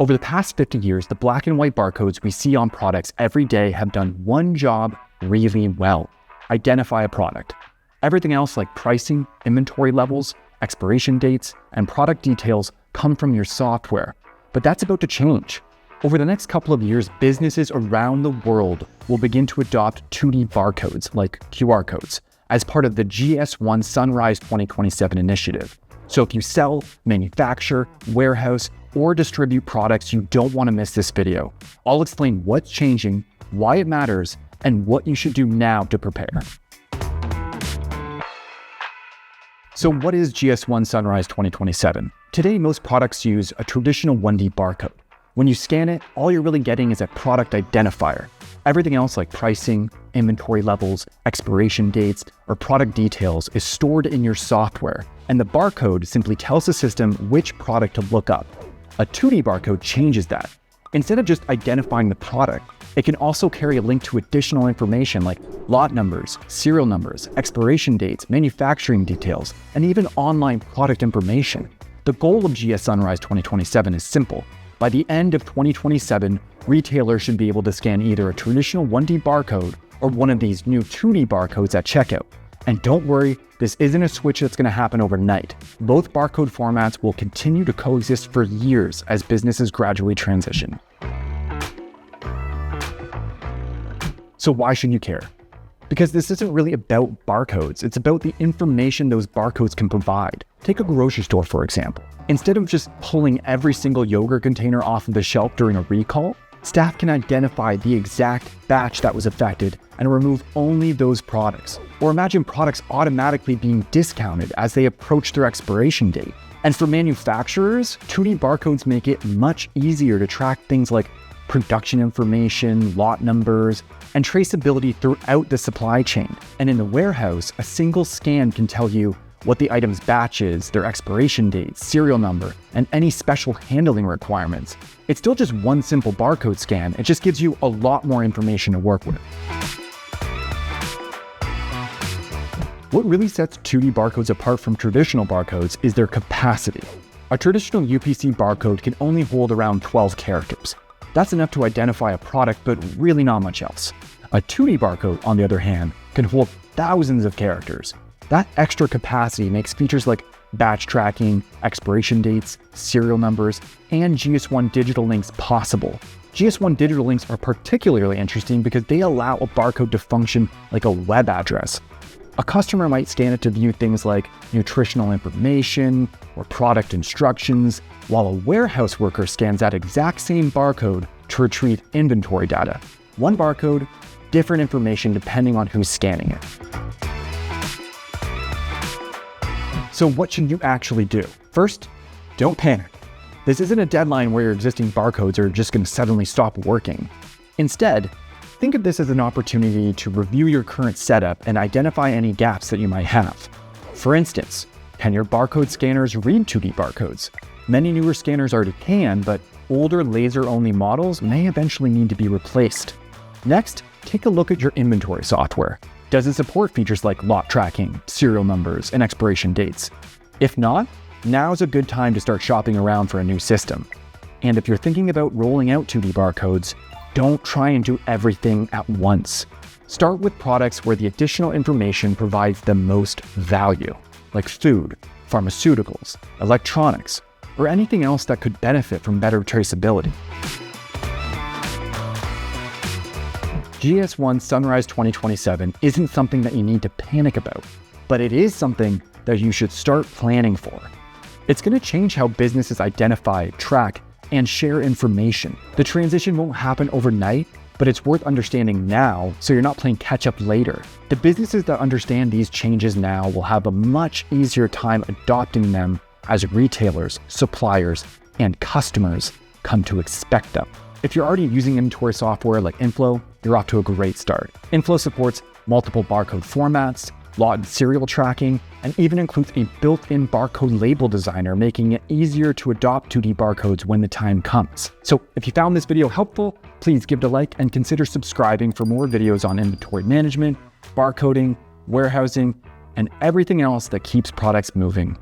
Over the past 50 years, the black and white barcodes we see on products every day have done one job really well: identify a product. Everything else like pricing, inventory levels, expiration dates, and product details come from your software. But that's about to change. Over the next couple of years, businesses around the world will begin to adopt 2D barcodes, like QR codes, as part of the GS1 Sunrise 2027 initiative. So if you sell, manufacture, warehouse, or distribute products, you don't want to miss this video. I'll explain what's changing, why it matters, and what you should do now to prepare. So what is GS1 Sunrise 2027? Today, most products use a traditional 1D barcode. When you scan it, all you're really getting is a product identifier. Everything else like pricing, inventory levels, expiration dates, or product details is stored in your software, and the barcode simply tells the system which product to look up. A 2D barcode changes that. Instead of just identifying the product, it can also carry a link to additional information like lot numbers, serial numbers, expiration dates, manufacturing details, and even online product information. The goal of GS Sunrise 2027 is simple. By the end of 2027, retailers should be able to scan either a traditional 1D barcode or one of these new 2D barcodes at checkout. And don't worry, this isn't a switch that's going to happen overnight. Both barcode formats will continue to coexist for years as businesses gradually transition. So why should you care? Because this isn't really about barcodes, it's about the information those barcodes can provide. Take a grocery store, for example. Instead of just pulling every single yogurt container off of the shelf during a recall, staff can identify the exact batch that was affected and remove only those products. Or imagine products automatically being discounted as they approach their expiration date. And for manufacturers, 2D barcodes make it much easier to track things like production information, lot numbers, and traceability throughout the supply chain. And in the warehouse, a single scan can tell you what the item's batch is, their expiration date, serial number, and any special handling requirements. It's still just one simple barcode scan. It just gives you a lot more information to work with. What really sets 2D barcodes apart from traditional barcodes is their capacity. A traditional UPC barcode can only hold around 12 characters. That's enough to identify a product, but really not much else. A 2D barcode, on the other hand, can hold thousands of characters. That extra capacity makes features like batch tracking, expiration dates, serial numbers, and GS1 digital links possible. GS1 digital links are particularly interesting because they allow a barcode to function like a web address. A customer might scan it to view things like nutritional information or product instructions, while a warehouse worker scans that exact same barcode to retrieve inventory data. One barcode, different information depending on who's scanning it. So what should you actually do? First, don't panic. This isn't a deadline where your existing barcodes are just going to suddenly stop working. Instead, think of this as an opportunity to review your current setup and identify any gaps that you might have. For instance, can your barcode scanners read 2D barcodes? Many newer scanners already can, but older laser-only models may eventually need to be replaced. Next, take a look at your inventory software. Does it support features like lot tracking, serial numbers, and expiration dates? If not, now's a good time to start shopping around for a new system. And if you're thinking about rolling out 2D barcodes, don't try and do everything at once. Start with products where the additional information provides the most value, like food, pharmaceuticals, electronics, or anything else that could benefit from better traceability. GS1 Sunrise 2027 isn't something that you need to panic about, but it is something that you should start planning for. It's going to change how businesses identify, track, and share information. The transition won't happen overnight, but it's worth understanding now so you're not playing catch up later. The businesses that understand these changes now will have a much easier time adopting them as retailers, suppliers, and customers come to expect them. If you're already using inventory software like inFlow, you're off to a great start. inFlow supports multiple barcode formats, lot and serial tracking, and even includes a built-in barcode label designer, making it easier to adopt 2D barcodes when the time comes. So if you found this video helpful, please give it a like and consider subscribing for more videos on inventory management, barcoding, warehousing, and everything else that keeps products moving.